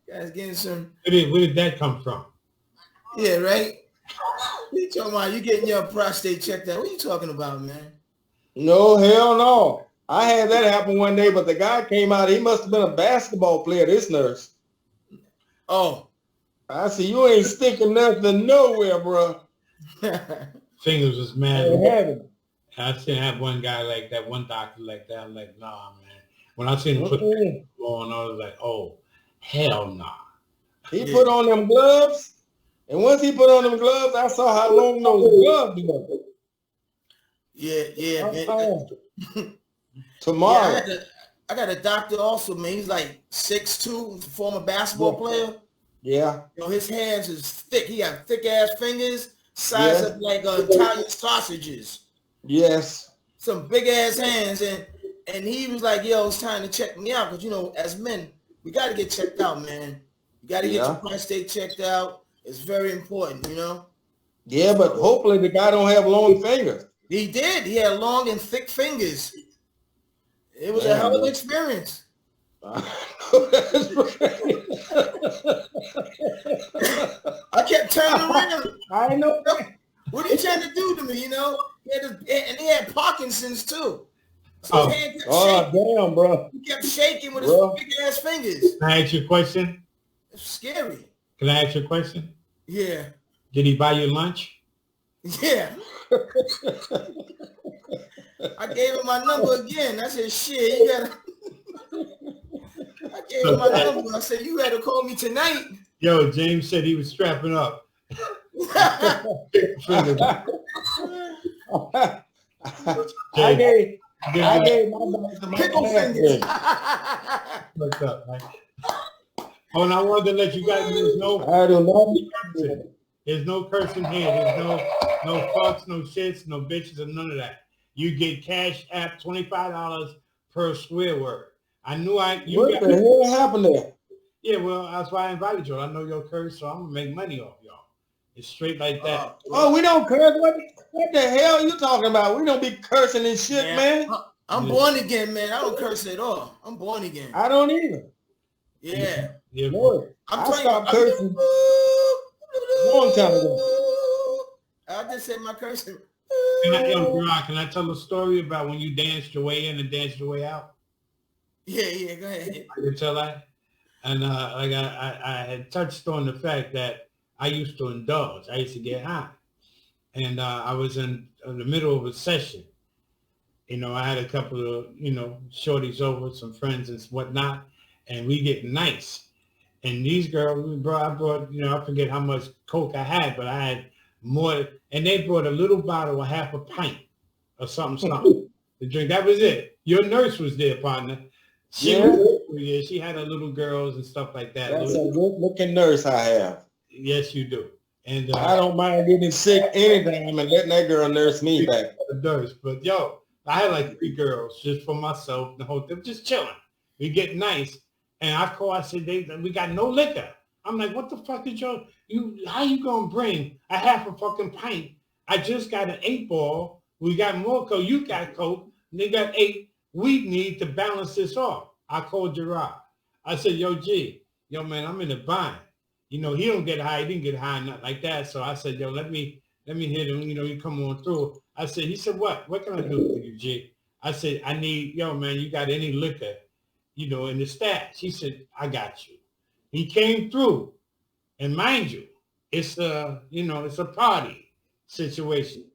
[SPEAKER 3] Guys getting some.
[SPEAKER 1] Where did that come from?
[SPEAKER 3] Yeah, right. What you talking about? You getting your prostate checked out? What are you talking about, man?
[SPEAKER 2] No, hell no. I had that happen one day, but the guy came out. He must have been a basketball player, this nurse.
[SPEAKER 3] Oh.
[SPEAKER 2] I see you ain't sticking nothing nowhere, bro.
[SPEAKER 1] Fingers was mad. I seen that one guy like that, one doctor like that. I'm like, nah, man. When I seen him put on, I was like, oh, hell nah.
[SPEAKER 2] He put on them gloves, and once he put on them gloves, I saw how long those gloves were.
[SPEAKER 3] Yeah, man.
[SPEAKER 2] Tomorrow.
[SPEAKER 3] Yeah, I got a doctor also, man. He's like 6'2", former basketball player.
[SPEAKER 2] Yeah.
[SPEAKER 3] You know, his hands is thick. He got thick ass fingers, size of like Italian sausages.
[SPEAKER 2] Yes.
[SPEAKER 3] Some big ass hands, and he was like, "Yo, it's time to check me out, because you know, as men, we got to get checked out, man. You got to get your prostate checked out. It's very important, you know."
[SPEAKER 2] Yeah, but hopefully the guy don't have long fingers.
[SPEAKER 3] He did. He had long and thick fingers. It was a hell of an experience. I kept turning around.
[SPEAKER 2] I know.
[SPEAKER 3] What are you trying to do to me? You know, he had Parkinson's too. So his hand kept shaking.
[SPEAKER 2] Damn, bro.
[SPEAKER 3] He kept shaking with his big ass fingers.
[SPEAKER 1] Can I ask you a question?
[SPEAKER 3] It's scary.
[SPEAKER 1] Can I ask you a question?
[SPEAKER 3] Yeah.
[SPEAKER 1] Did he buy you lunch?
[SPEAKER 3] Yeah. I gave him my number again. I said, shit, you gotta. I gave him my number. I said, you had to call me tonight.
[SPEAKER 1] Yo, James said he was strapping up.
[SPEAKER 2] I gave my
[SPEAKER 3] pickle fingers.
[SPEAKER 1] What's up, man? Oh, and I wanted to let you guys know there's no cursing here. There's no fucks, no shits, no bitches, and none of that. You get Cash App $25 per swear word. I knew
[SPEAKER 2] what the hell happened there?
[SPEAKER 1] Yeah, well, that's why I invited you. I know your curse, so I'm gonna make money off y'all. It's straight like that.
[SPEAKER 2] Oh, we don't curse. What the hell are you talking about? We don't be cursing and shit, man.
[SPEAKER 3] I'm born again, man. I don't curse at all. I'm born again.
[SPEAKER 2] I don't either.
[SPEAKER 3] Yeah.
[SPEAKER 2] No, I stopped cursing
[SPEAKER 3] a
[SPEAKER 2] long time ago.
[SPEAKER 3] I just said my cursing.
[SPEAKER 1] Can I tell a story about when you danced your way in and danced your way out?
[SPEAKER 3] Yeah, go ahead.
[SPEAKER 1] I can tell that. And like I had touched on the fact that I used to indulge. I used to get high. And I was in the middle of a session. You know, I had a couple of, shorties over, some friends and whatnot, and we get nice. And these girls, I brought, I forget how much Coke I had, but I had more. And they brought a little bottle, a half a pint or something to drink. That was it. Your nurse was there, partner. She had her little girls and stuff like that.
[SPEAKER 2] That's a good-looking nurse I have.
[SPEAKER 1] Yes, you do. And
[SPEAKER 2] I don't mind getting sick anytime and letting that girl nurse me back.
[SPEAKER 1] Nurse, but yo, I had like 3 girls just for myself. The whole thing, just chilling. We get nice, and I said, we got no liquor. I'm like, what the fuck is how you gonna bring a half a fucking pint? I just got an 8 ball. We got more Coke. You got Coke. They got 8. We need to balance this off. I called Gerard. I said, yo, man, I'm in a bind. He don't get high. He didn't get high, nothing like that. So I said, yo, let me hit him. You come on through. He said, what? What can I do for you, G? I said, I need, man, you got any liquor, in the stash? He said, I got you. He came through. And mind you, it's a party situation.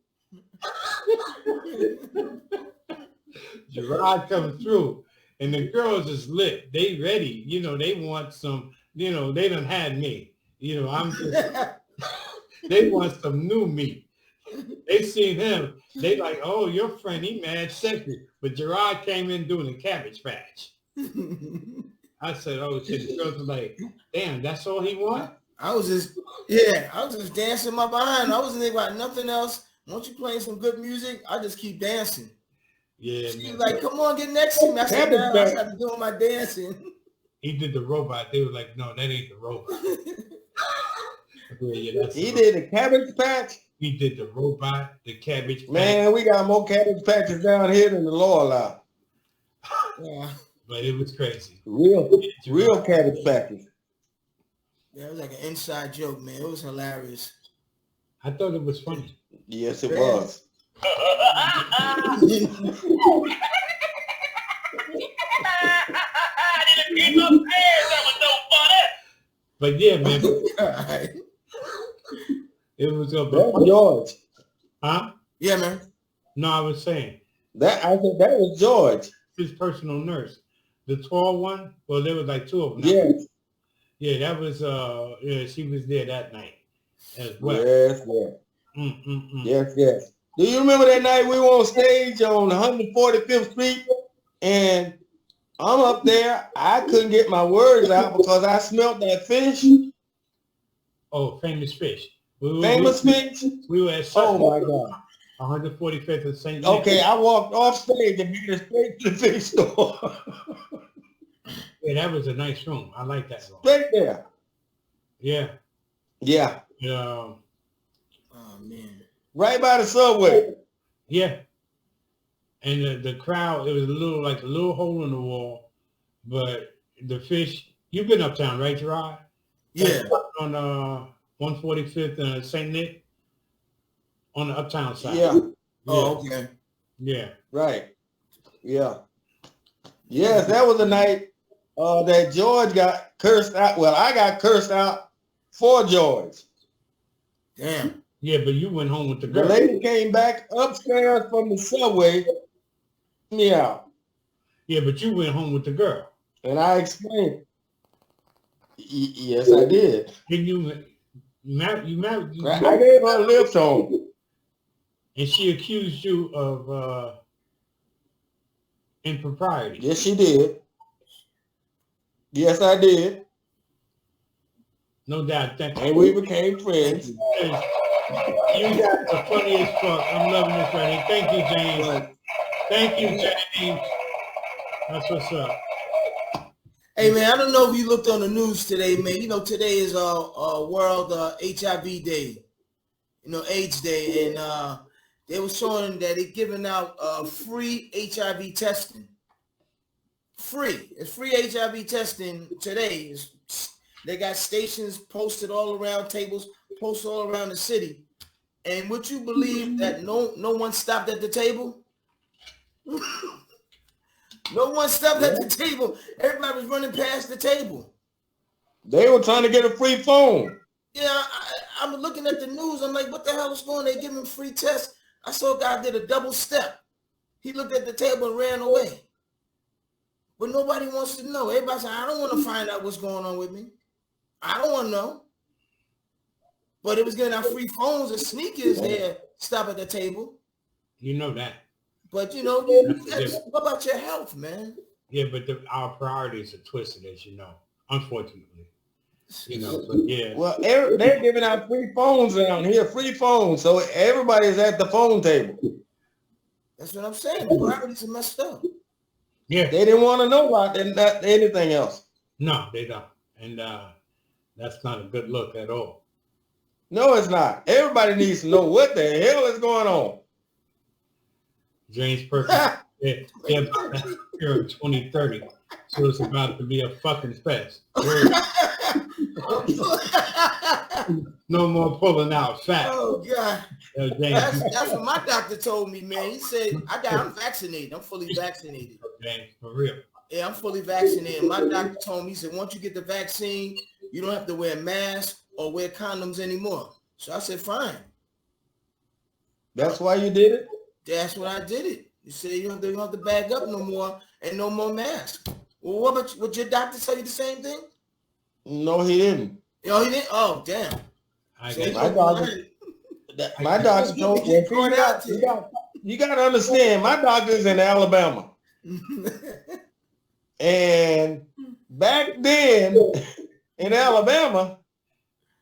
[SPEAKER 1] Gerard comes through and the girls is lit. They ready. They want some, they done had me. I'm just, they want some new meat. They seen him. They like, oh, your friend, he mad sexy. But Gerard came in doing a Cabbage Patch. I said, oh, shit. The girls were like, damn, that's all he want?
[SPEAKER 3] I was just dancing my behind. I wasn't thinking about nothing else. Once you playing some good music, I just keep dancing.
[SPEAKER 1] Yeah,
[SPEAKER 3] she was like, come on, get next to me. I said, no, I started doing my dancing.
[SPEAKER 1] He did the robot. They were like, no, that ain't the robot.
[SPEAKER 2] He did the Cabbage Patch?
[SPEAKER 1] He did the robot, the Cabbage Patch.
[SPEAKER 2] Man, we got more Cabbage Patches down here than the Lorelei.
[SPEAKER 3] Yeah.
[SPEAKER 1] But it was crazy.
[SPEAKER 2] Real Cabbage Patches.
[SPEAKER 3] Yeah, it was like an inside joke, man. It was hilarious.
[SPEAKER 1] I thought it was funny.
[SPEAKER 2] Yes, it was.
[SPEAKER 1] But yeah, man. It was
[SPEAKER 2] that's George.
[SPEAKER 1] Huh?
[SPEAKER 3] Yeah, man.
[SPEAKER 1] No, I was saying.
[SPEAKER 2] I said that was George.
[SPEAKER 1] His personal nurse. The tall one. Well, there was like 2 of them.
[SPEAKER 2] Yes.
[SPEAKER 1] Yeah, that was she was there that night as well.
[SPEAKER 2] Yes. Yes. Do you remember that night we were on stage on 145th Street and I'm up there. I couldn't get my words out because I smelled that fish.
[SPEAKER 1] Oh, famous fish.
[SPEAKER 2] Famous fish?
[SPEAKER 1] We were at
[SPEAKER 2] oh my God.
[SPEAKER 1] 145th and St.
[SPEAKER 2] Okay, I walked off stage and made it straight to the fish store.
[SPEAKER 1] Yeah, that was a nice room. I like that room.
[SPEAKER 2] Straight there.
[SPEAKER 1] Yeah.
[SPEAKER 2] Yeah.
[SPEAKER 3] Oh man.
[SPEAKER 2] Right by the subway.
[SPEAKER 1] Yeah. And the crowd, it was a little hole in the wall, but the fish. You've been uptown, right, Gerard?
[SPEAKER 3] Yeah.
[SPEAKER 1] On 145th and St. Nick, on the uptown side.
[SPEAKER 2] Yeah.
[SPEAKER 3] Oh, okay.
[SPEAKER 1] Yeah.
[SPEAKER 2] Right. Yeah. Yes, that was the night that George got cursed out. Well, I got cursed out for George.
[SPEAKER 3] Damn.
[SPEAKER 1] Yeah, but you went home with the girl.
[SPEAKER 2] The lady came back upstairs from the subway, me out.
[SPEAKER 1] Yeah, but you went home with the girl.
[SPEAKER 2] And I explained. Yes, I did.
[SPEAKER 1] Then you
[SPEAKER 2] I gave her a lift home.
[SPEAKER 1] And she accused you of impropriety.
[SPEAKER 2] Yes, she did. Yes, I did.
[SPEAKER 1] No doubt.
[SPEAKER 2] And we became friends.
[SPEAKER 1] You guys are funny as fuck. I'm loving this right here. Thank you, James. Thank you, James. That's what's up.
[SPEAKER 3] Hey, man, I don't know if you looked on the news today, man. Today is World HIV Day. AIDS Day, and they were showing that they're giving out free HIV testing. Free. It's free HIV testing today. They got stations posted all around, tables posted all around the city. And would you believe that no one stopped at the table? No one stopped at the table. Everybody was running past the table.
[SPEAKER 2] They were trying to get a free phone.
[SPEAKER 3] Yeah, I'm looking at the news. I'm like, what the hell is going on? They giving free tests. I saw a guy did a double step. He looked at the table and ran away. But nobody wants to know. Everybody said, I don't want to find out what's going on with me. I don't want to know. But it was getting out free phones and sneakers there. Stop at the table.
[SPEAKER 1] You know that.
[SPEAKER 3] But, what about your health, man?
[SPEAKER 1] Yeah, but our priorities are twisted, as you know, unfortunately. But yeah.
[SPEAKER 2] Well, they're giving out free phones around here, free phones. So everybody's at the phone table.
[SPEAKER 3] That's what I'm saying. The priorities are messed up.
[SPEAKER 2] Yeah. They didn't want to know about anything else.
[SPEAKER 1] No, they don't. And that's not a good look at all.
[SPEAKER 2] No, it's not. Everybody needs to know what the hell is going on.
[SPEAKER 1] James Perkins, here in 2030. So it's about to be a fucking fest. No more pulling out fat.
[SPEAKER 3] Oh, God.
[SPEAKER 1] James,
[SPEAKER 3] that's what my doctor told me, man. He said, I'm vaccinated. I'm fully vaccinated.
[SPEAKER 1] James, for real.
[SPEAKER 3] Yeah, I'm fully vaccinated. My doctor told me, he said, once you get the vaccine, you don't have to wear masks or wear condoms anymore. So I said, fine.
[SPEAKER 2] That's why you did it?
[SPEAKER 3] That's what I did it. You said you don't have to bag up no more and no more masks. Well, what about would your doctor tell you the same thing?
[SPEAKER 2] No, he didn't.
[SPEAKER 3] Oh, he didn't? Oh, damn.
[SPEAKER 2] My doctor told me, you got to understand, my doctor's in Alabama. And back then in Alabama,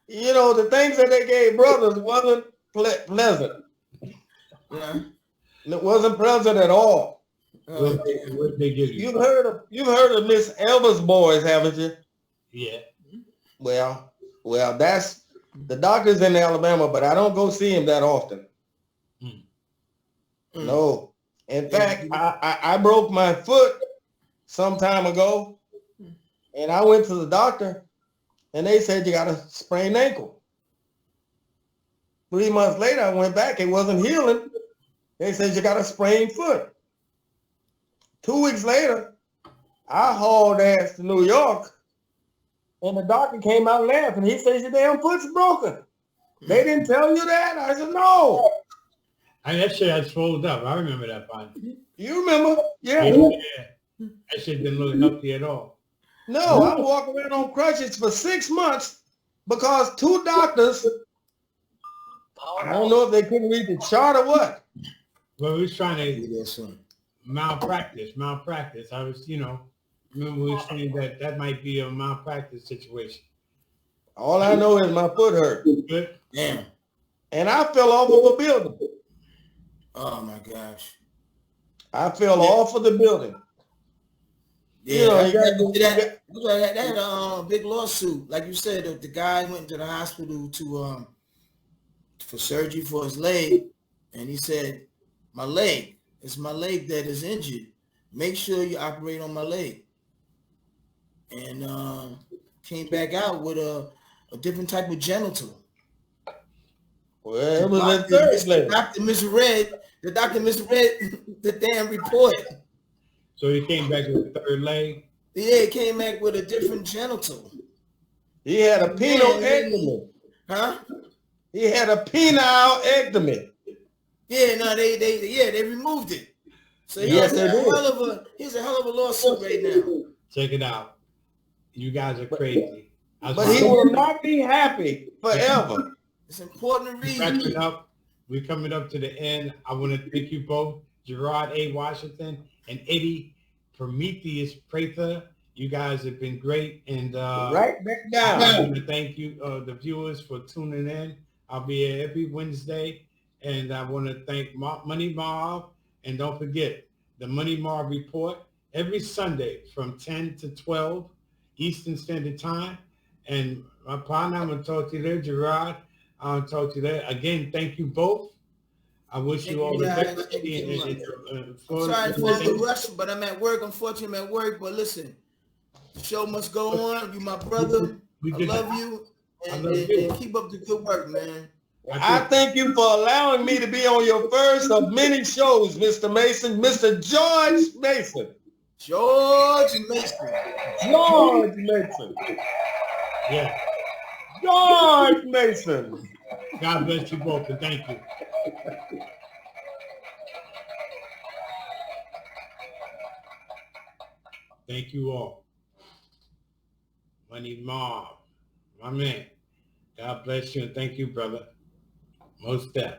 [SPEAKER 2] the things that they gave brothers wasn't pleasant.
[SPEAKER 3] Yeah.
[SPEAKER 2] It wasn't pleasant at all.
[SPEAKER 1] What they give you?
[SPEAKER 2] You've heard of Miss Elvis boys, haven't you?
[SPEAKER 1] Yeah.
[SPEAKER 2] Well, that's the doctor's in Alabama, but I don't go see him that often. No. In fact, I broke my foot some time ago, and I went to the doctor, and they said you got a sprained ankle. 3 months later, I went back. It wasn't healing. They said you got a sprained foot. 2 weeks later, I hauled ass to New York, and the doctor came out laughing. He says your damn foot's broken. They didn't tell you that? I said, no.
[SPEAKER 1] That shit had swelled up. I remember that part.
[SPEAKER 2] You remember? Yeah.
[SPEAKER 1] That shit didn't look healthy at all.
[SPEAKER 2] No, I walked around on crutches for 6 months because 2 doctors, I don't know if they couldn't read the chart or what.
[SPEAKER 1] Well, we was trying to malpractice. I was, remember we were saying that might be a malpractice situation.
[SPEAKER 2] All I know is my foot hurt.
[SPEAKER 1] Good.
[SPEAKER 3] Damn.
[SPEAKER 2] And I fell off of a building.
[SPEAKER 3] Oh, my gosh.
[SPEAKER 2] I fell off of the building.
[SPEAKER 3] Yeah, that had a big lawsuit. Like you said, the guy went to the hospital for surgery for his leg, and he said, it's my leg that is injured. Make sure you operate on my leg. And came back out with a different type of genital.
[SPEAKER 2] Well, it was a third leg.
[SPEAKER 3] The doctor misread the damn report.
[SPEAKER 1] So he came back with a third leg?
[SPEAKER 3] Yeah, he came back with a different genital.
[SPEAKER 2] He had a penile.
[SPEAKER 3] Huh?
[SPEAKER 2] He had a penile.
[SPEAKER 3] Yeah, no, they removed it. So he's a hell of a lawsuit right now.
[SPEAKER 1] Check it out. You guys are crazy.
[SPEAKER 2] But he will not be happy forever.
[SPEAKER 3] It's important to read.
[SPEAKER 1] We're coming up to the end. I want to thank you both, Gerard A. Washington and Eddie Prometheus Prather. You guys have been great. And
[SPEAKER 2] right back down.
[SPEAKER 1] I want to thank you, the viewers, for tuning in. I'll be here every Wednesday. And I want to thank Money Mob. And don't forget, the Money Mob Report every Sunday from 10 to 12 Eastern Standard Time. And my partner, I'm going to talk to you there, Gerard. I'll talk to you later. Again, thank you both. I wish you all the best.
[SPEAKER 3] I'm sorry for the rush, but I'm at work. Unfortunately, I'm at work. But listen, the show must go on. You my brother. I love you. And keep up the good work, man.
[SPEAKER 2] I thank you for allowing me to be on your first of many shows, Mr. Mason. Mr. George Mason.
[SPEAKER 3] George Mason.
[SPEAKER 2] George Mason.
[SPEAKER 1] Yeah.
[SPEAKER 2] George Mason.
[SPEAKER 1] God bless you both, and thank you. Thank you all. Money Mob, my man. God bless you, and thank you, brother. Most deaf.